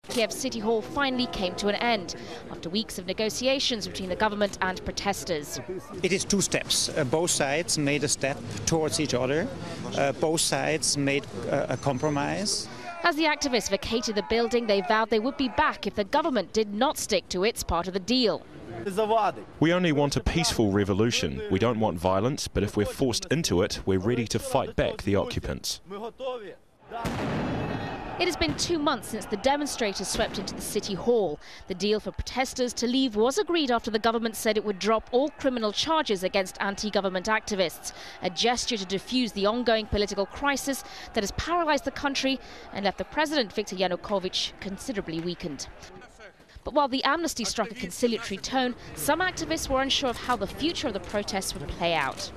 Kiev City Hall finally came to an end after weeks of negotiations between the government and protesters. It is two steps. Both sides made a step towards each other. Both sides made a compromise. As the activists vacated the building, they vowed they would be back if the government did not stick to its part of the deal. We only want a peaceful revolution. We don't want violence, but if we're forced into it, we're ready to fight back the occupants. It has been 2 months since the demonstrators swept into the city hall. The deal for protesters to leave was agreed after the government said it would drop all criminal charges against anti-government activists, a gesture to defuse the ongoing political crisis that has paralyzed the country and left the president, Viktor Yanukovych, considerably weakened. But while the amnesty struck a conciliatory tone, some activists were unsure of how the future of the protests would play out.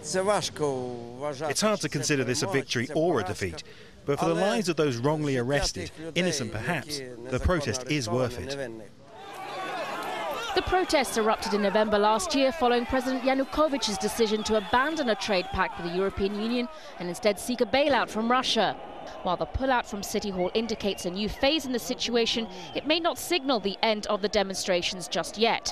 It's hard to consider this a victory or a defeat. But for the lives of those wrongly arrested, innocent perhaps, the protest is worth it. The protests erupted in November last year following President Yanukovych's decision to abandon a trade pact with the European Union and instead seek a bailout from Russia. While the pullout from City Hall indicates a new phase in the situation, it may not signal the end of the demonstrations just yet.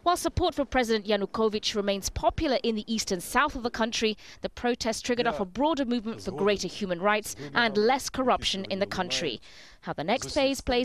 While support for President Yanukovych remains popular in the east and south of the country, the protests triggered off a broader movement for greater human rights and less corruption in the country. How the next phase plays